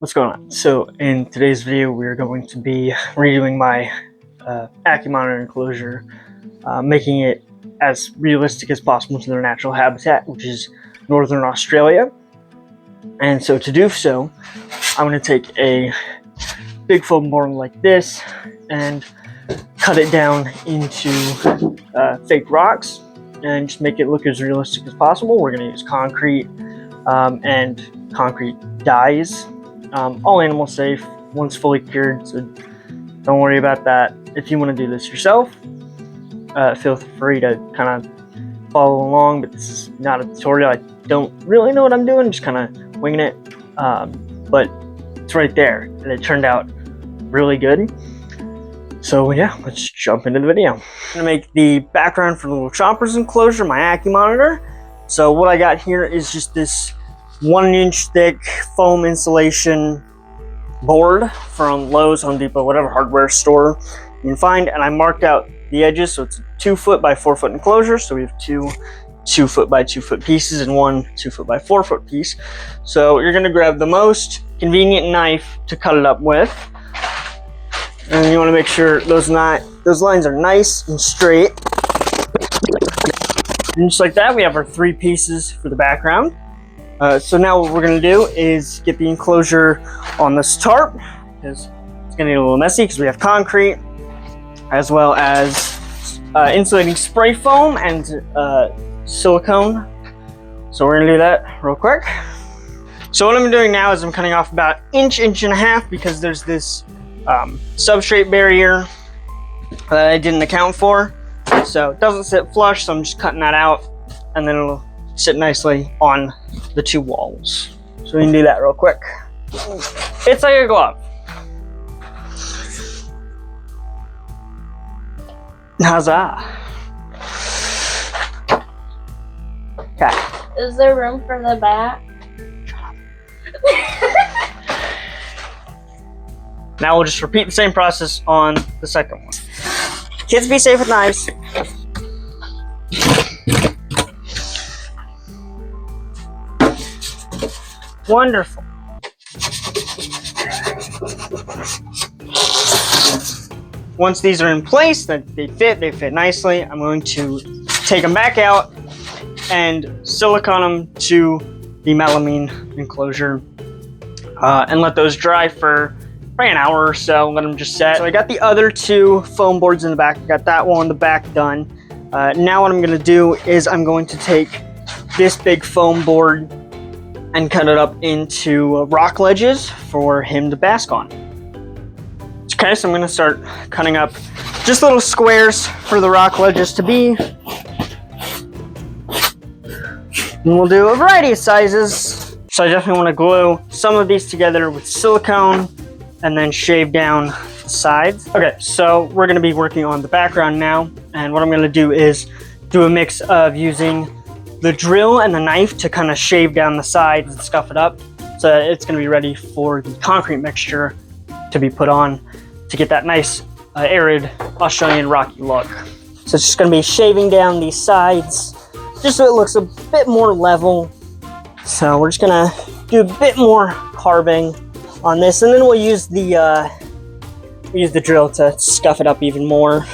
What's going on? So in today's video, we're going to be redoing my ACKIE monitor enclosure, making it as realistic as possible to their natural habitat, which is Northern Australia. And so to do so, I'm going to take a big foam board like this and cut it down into fake rocks and just make it look as realistic as possible. We're going to use concrete and concrete dyes. All animal safe, once fully cured, so don't worry about that. If you want to do this yourself, feel free to kind of follow along, but this is not a tutorial. I don't really know what I'm doing, just kind of winging it, but it's right there, and it turned out really good. So yeah, let's jump into the video. I'm gonna make the background for the little chomper's enclosure, my ACKIE monitor. So what I got here is just this 1-inch thick foam insulation board from Lowe's, Home Depot, whatever hardware store you can find, and I marked out the edges, so it's a 2-foot by 4-foot enclosure. So we have two 2-foot by 2-foot pieces and one 2-foot by 4-foot piece. So you're gonna grab the most convenient knife to cut it up with, and you want to make sure those lines are nice and straight. And just like that, we have our 3 pieces for the background. So now what we're going to do is get the enclosure on this tarp, because it's going to get a little messy because we have concrete as well as insulating spray foam and silicone. So we're going to do that real quick. So what I'm doing now is I'm cutting off about inch and a half because there's this substrate barrier that I didn't account for. So it doesn't sit flush, so I'm just cutting that out, and then it'll sit nicely on the 2 walls. So we can do that real quick. It's like a glove. Huzzah. Okay. Is there room for the back? Now we'll just repeat the same process on the second one. Kids, be safe with knives. Wonderful. Once these are in place, that they fit nicely, I'm going to take them back out and silicone them to the melamine enclosure and let those dry for probably an hour or so, let them just set. So I got the other 2 foam boards in the back. I got that one in the back done. Now what I'm going to do is I'm going to take this big foam board and cut it up into rock ledges for him to bask on. Okay, so I'm going to start cutting up just little squares for the rock ledges to be. And we'll do a variety of sizes. So I definitely want to glue some of these together with silicone and then shave down the sides. Okay, so we're going to be working on the background now, and what I'm going to do is do a mix of using the drill and the knife to kind of shave down the sides and scuff it up, so it's going to be ready for the concrete mixture to be put on to get that nice arid Australian rocky look. So it's just going to be shaving down these sides just so it looks a bit more level. So we're just going to do a bit more carving on this, and then we'll use the drill to scuff it up even more,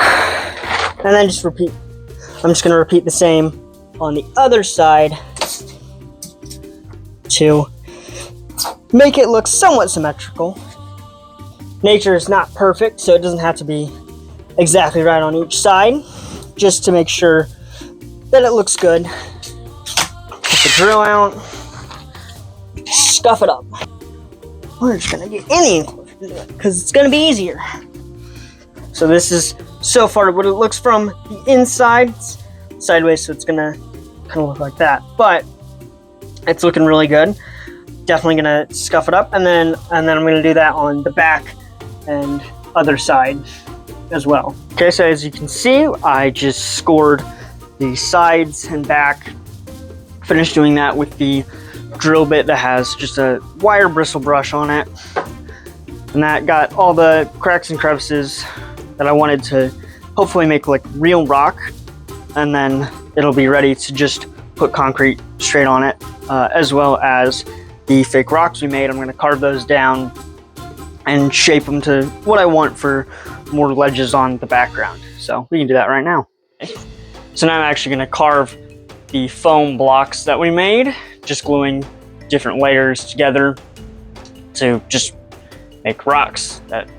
and then just repeat. I'm just going to repeat the same on the other side to make it look somewhat symmetrical. Nature is not perfect, so it doesn't have to be exactly right on each side, just to make sure that it looks good. Get the drill out, scuff it up. We're just gonna get any enclosure to do it because it's gonna be easier. So this is so far what it looks from the inside. It's sideways, so it's gonna kind of look like that, but it's looking really good. Definitely gonna scuff it up, and then I'm gonna do that on the back and other side as well. Okay, so as you can see, I just scored the sides and back. Finished doing that with the drill bit that has just a wire bristle brush on it, and that got all the cracks and crevices that I wanted to hopefully make like real rock, and then it'll be ready to just put concrete straight on it, as well as the fake rocks we made. I'm going to carve those down and shape them to what I want for more ledges on the background. So we can do that right now. So now I'm actually going to carve the foam blocks that we made, just gluing different layers together to just make rocks that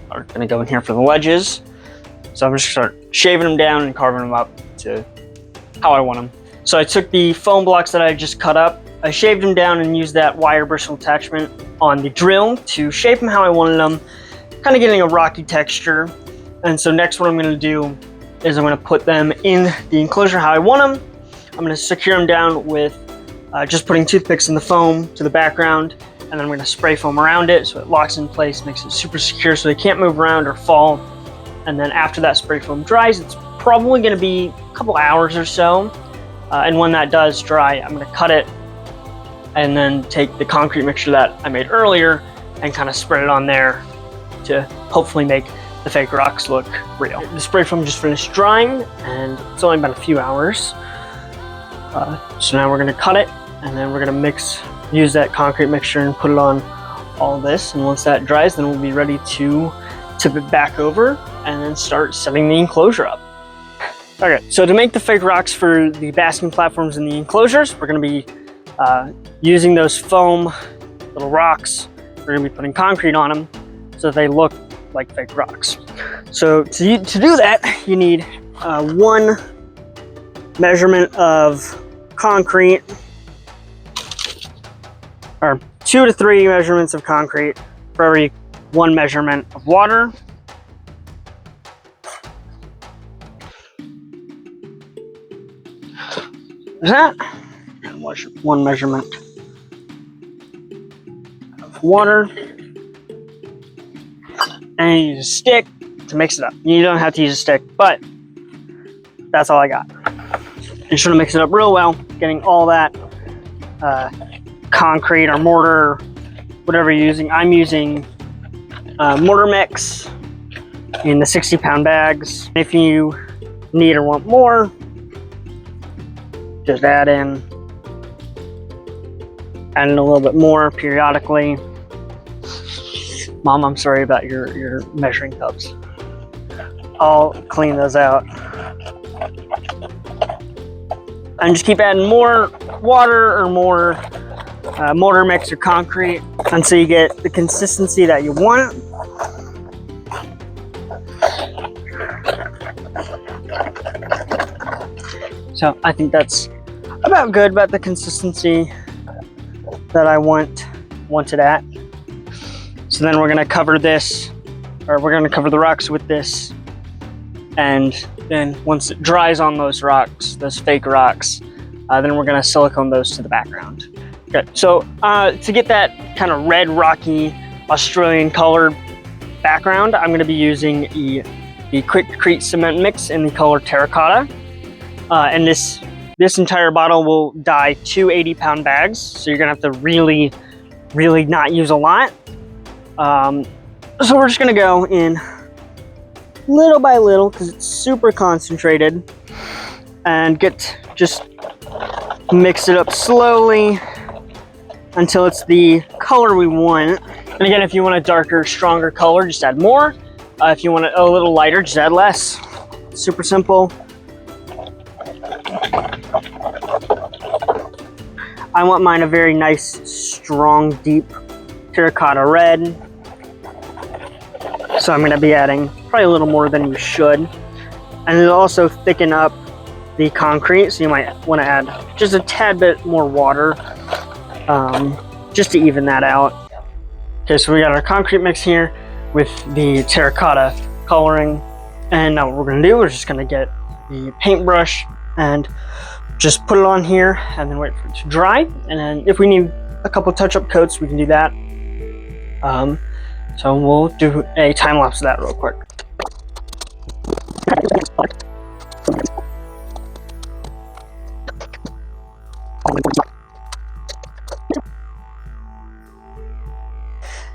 are going to go in here for the ledges. So I'm just going to start shaving them down and carving them up to how I want them. So I took the foam blocks that I just cut up, I shaved them down and used that wire bristle attachment on the drill to shape them how I wanted them, kind of getting a rocky texture. And so next what I'm going to do is I'm going to put them in the enclosure how I want them. I'm going to secure them down with just putting toothpicks in the foam to the background, and then I'm going to spray foam around it so it locks in place, makes it super secure so they can't move around or fall. And then after that spray foam dries, it's probably going to be a couple hours or so. And when that does dry, I'm going to cut it and then take the concrete mixture that I made earlier and kind of spread it on there to hopefully make the fake rocks look real. The spray foam just finished drying and it's only been a few hours. So now we're going to cut it and then we're going to use that concrete mixture and put it on all this. And once that dries, then we'll be ready to tip it back over and then start setting the enclosure up. Okay, so to make the fake rocks for the basking platforms and the enclosures, we're going to be using those foam little rocks. We're going to be putting concrete on them so that they look like fake rocks. So to do that, you need one measurement of concrete, or 2 to 3 measurements of concrete for every 1 measurement of water. There's that. And 1 measurement of water. And you use a stick to mix it up. You don't have to use a stick, but that's all I got. You're just gonna mix it up real well, getting all that concrete or mortar, whatever you're using. I'm using mortar mix in the 60-pound bags. If you need or want more, just add in a little bit more periodically. Mom, I'm sorry about your measuring cups. I'll clean those out. And just keep adding more water or more mortar mix or concrete until you get the consistency that you want. So I think that's about good, about the consistency that I wanted at. So then we're gonna cover this, or we're gonna cover the rocks with this, and then once it dries on those rocks, those fake rocks, then we're gonna silicone those to the background. Okay, so to get that kind of red, rocky, Australian colored background, I'm gonna be using the Quickcrete cement mix in the color terracotta. And this entire bottle will dye 2 80-pound bags, so you're gonna have to really, really not use a lot. So we're just gonna go in little by little because it's super concentrated, and just mix it up slowly until it's the color we want. And again, if you want a darker, stronger color, just add more. If you want it a little lighter, just add less. Super simple. I want mine a very nice, strong, deep terracotta red. So I'm going to be adding probably a little more than you should. And it'll also thicken up the concrete, so you might want to add just a tad bit more water just to even that out. Okay, so we got our concrete mix here with the terracotta coloring. And now what we're going to do, we're just going to get the paintbrush and just put it on here and then wait for it to dry. And then if we need a couple touch-up coats, we can do that. So we'll do a time lapse of that real quick.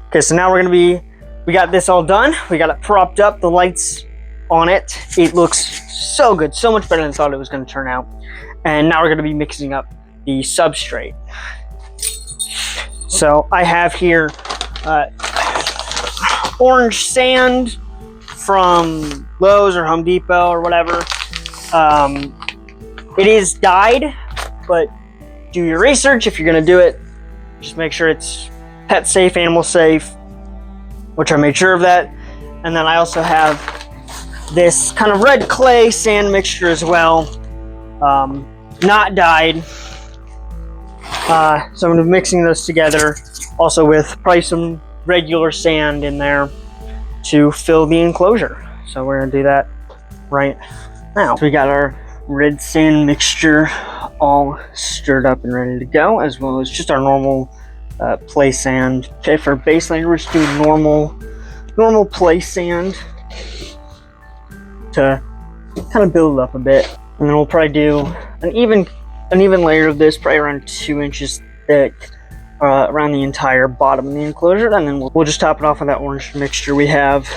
Okay, so now we got this all done. We got it propped up, the lights on it. It looks so good, so much better than I thought it was going to turn out. And now we're going to be mixing up the substrate. So I have here orange sand from Lowe's or Home Depot or whatever. It is dyed, but do your research if you're gonna do it. Just make sure it's pet safe, animal safe, which I made sure of that. And then I also have this kind of red clay sand mixture as well, not dyed. So I'm gonna be mixing those together, also with probably some regular sand in there to fill the enclosure. So we're gonna do that right now. So we got our red sand mixture all stirred up and ready to go, as well as just our normal play sand. Okay, for base layer, we're just doing normal play sand to kind of build up a bit, and then we'll probably do an even layer of this, probably around 2 inches thick, around the entire bottom of the enclosure, and then we'll just top it off with that orange mixture we have,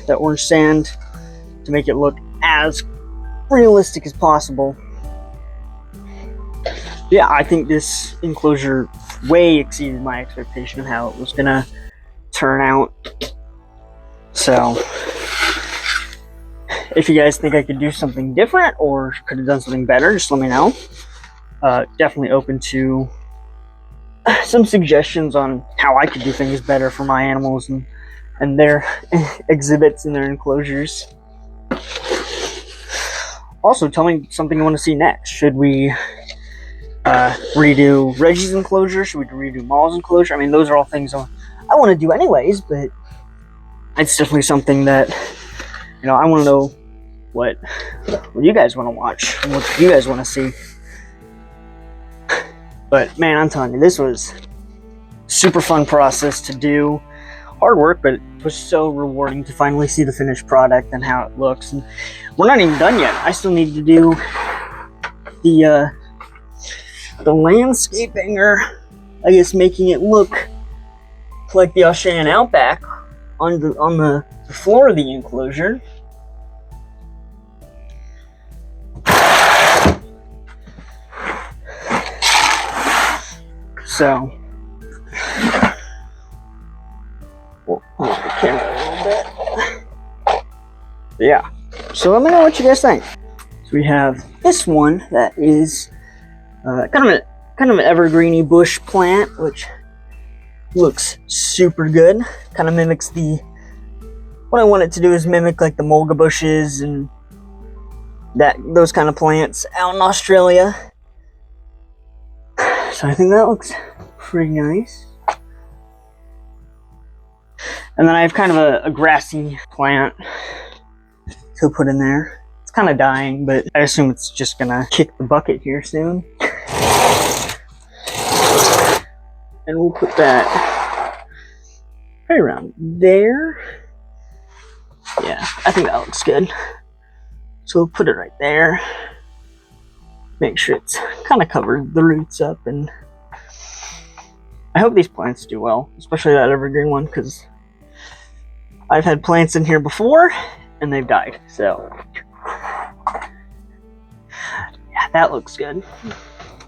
that orange sand, to make it look as realistic as possible. Yeah, I think this enclosure way exceeded my expectation of how it was gonna turn out. So if you guys think I could do something different or could have done something better, just let me know. Definitely open to some suggestions on how I could do things better for my animals and their exhibits and their enclosures. Also, tell me something you want to see next. Should we redo Reggie's enclosure? Should we redo Maul's enclosure? I mean, those are all things I want to do anyways, but it's definitely something that, you know, I want to know what you guys want to watch and what you guys want to see. But man, I'm telling you, this was super fun process to do. Hard work, but it was so rewarding to finally see the finished product and how it looks. And we're not even done yet. I still need to do the landscaping, or I guess making it look like the Australian outback on the floor of the enclosure. So we'll move the camera a little bit. Yeah. So let me know what you guys think. So we have this one that is kind of an evergreeny bush plant, which looks super good. Kind of mimics what I want it to do is mimic like the mulga bushes and those kind of plants out in Australia. So I think that looks pretty nice. And then I have kind of a grassy plant to put in there. It's kind of dying, but I assume it's just gonna kick the bucket here soon. And we'll put that right around there. Yeah, I think that looks good. So we'll put it right there. Make sure it's kind of covered the roots up, and I hope these plants do well, especially that evergreen one, because I've had plants in here before and they've died. So yeah, that looks good.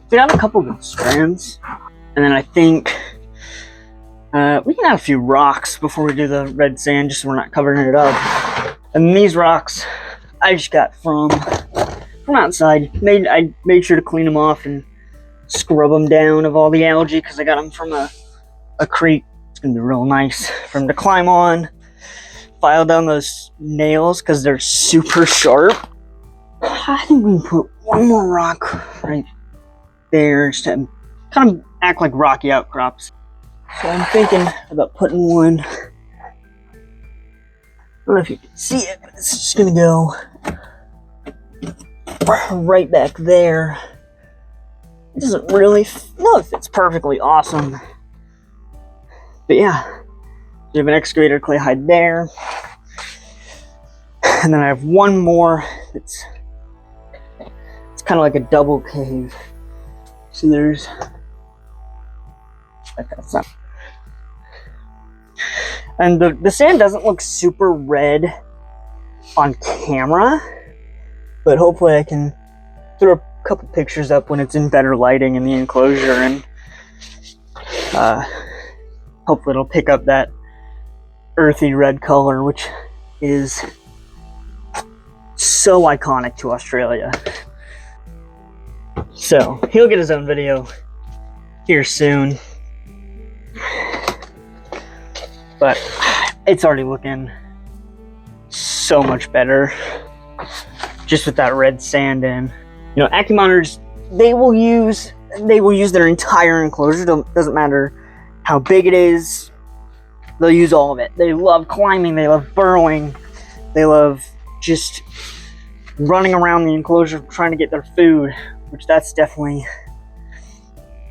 We got a couple good strands, and then I think we can add a few rocks before we do the red sand, just so we're not covering it up. And these rocks I just got from outside. I made sure to clean them off and scrub them down of all the algae, because I got them from a creek. It's gonna be real nice for them to climb on, file down those nails because they're super sharp. I think we can put one more rock right there just to kind of act like rocky outcrops. So I'm thinking about putting one, I don't know if you can see it, but it's just gonna go right back there. It doesn't really, no, it fits perfectly awesome. But yeah, we have an excavator clay hide there. And then I have one more it's kind of like a double cave. So there's, that's not, and the sand doesn't look super red on camera, but hopefully I can throw a couple pictures up when it's in better lighting in the enclosure and Hopefully it'll pick up that earthy red color, which is so iconic to Australia. So he'll get his own video here soon, but it's already looking so much better just with that red sand in. You know, ACKIE monitors, they will use their entire enclosure. Doesn't matter how big it is, they'll use all of it. They love climbing, they love burrowing, they love just running around the enclosure trying to get their food, which that's definitely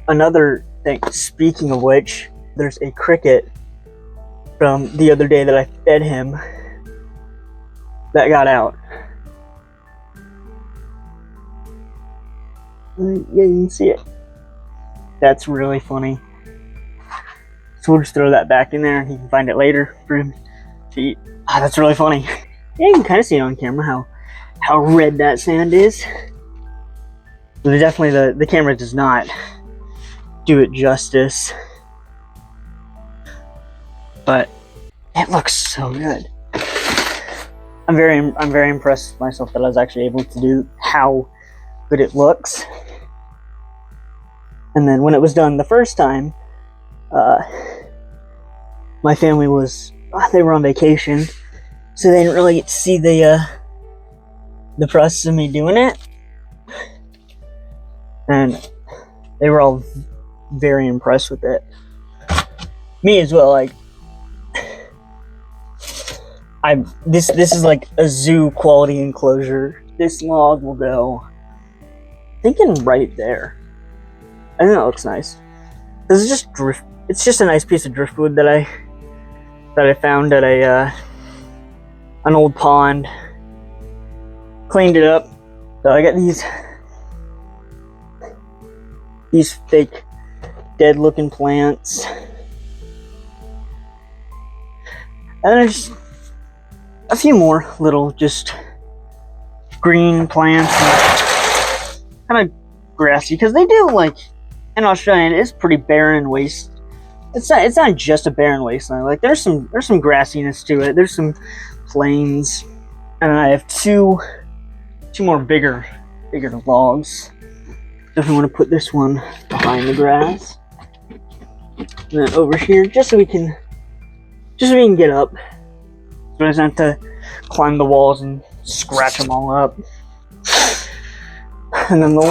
another thing. Speaking of which, there's a cricket from the other day that I fed him that got out. Yeah, you can see it. That's really funny. So we'll just throw that back in there and he can find it later for him to eat. Ah, that's really funny. Yeah, you can kind of see it on camera how red that sand is. But definitely the camera does not do it justice. But it looks so good. I'm very impressed with myself that I was actually able to do how good it looks. And then when it was done the first time, my family they were on vacation, so they didn't really get to see the process of me doing it, and they were all very impressed with it. Me as well. Like, this is like a zoo quality enclosure. This log will go, I'm thinking right there. I think that looks nice. This is just it's just a nice piece of driftwood that I found at an old pond. Cleaned it up. So I got these fake dead looking plants. And then there's a few more little just green plants, kind of grassy, because they do, like, in Australia it is pretty barren waste. It's not just a barren wasteland. Like, there's some grassiness to it. There's some plains, and I have two more bigger logs. Definitely want to put this one behind the grass, and then over here, just so we can get up, so I don't have to climb the walls and scratch them all up. And then the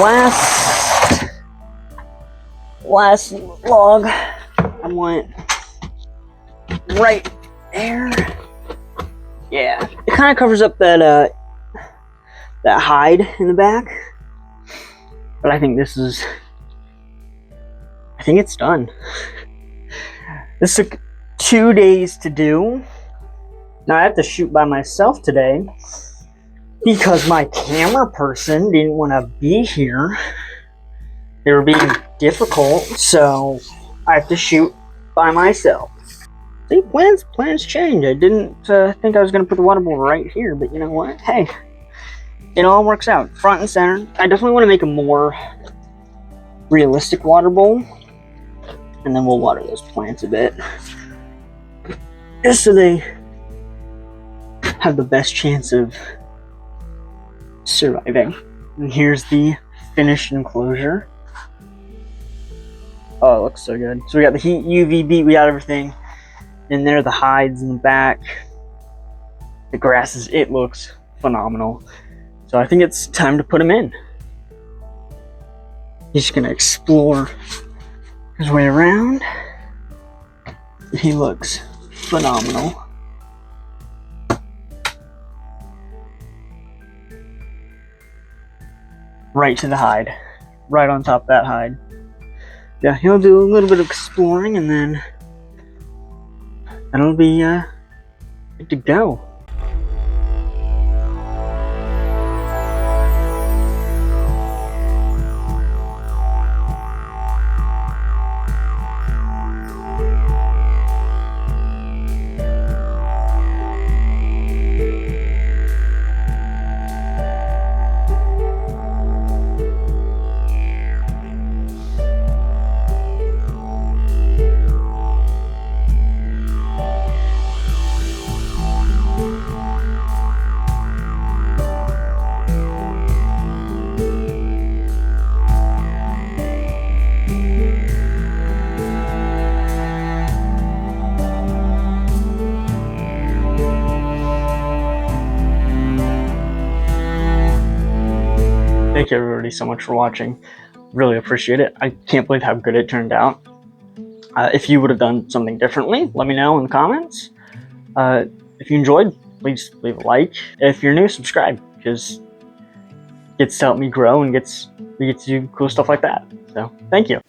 last log I want right there. Yeah, it kind of covers up that hide in the back, but I think it's done. This took 2 days to do. Now I have to shoot by myself today because my camera person didn't want to be here. They were being difficult, so I have to shoot by myself. See, plans change. I didn't think I was going to put the water bowl right here, but you know what? Hey, it all works out. Front and center. I definitely want to make a more realistic water bowl, and then we'll water those plants a bit, just so they have the best chance of surviving. And here's the finished enclosure. Oh, it looks so good. So we got the heat, UVB, we got everything in there, the hides in the back, the grasses. It looks phenomenal. So I think it's time to put him in. He's just gonna explore his way around. He looks phenomenal. Right to the hide. Right on top of that hide. Yeah, he'll do a little bit of exploring, and then it'll be good to go. Thank you everybody so much for watching. Really appreciate it. I can't believe how good it turned out. If you would have done something differently, let me know in the comments. If you enjoyed, please leave a like. If you're new, subscribe, because it gets to help me grow and we get to do cool stuff like that. So, thank you.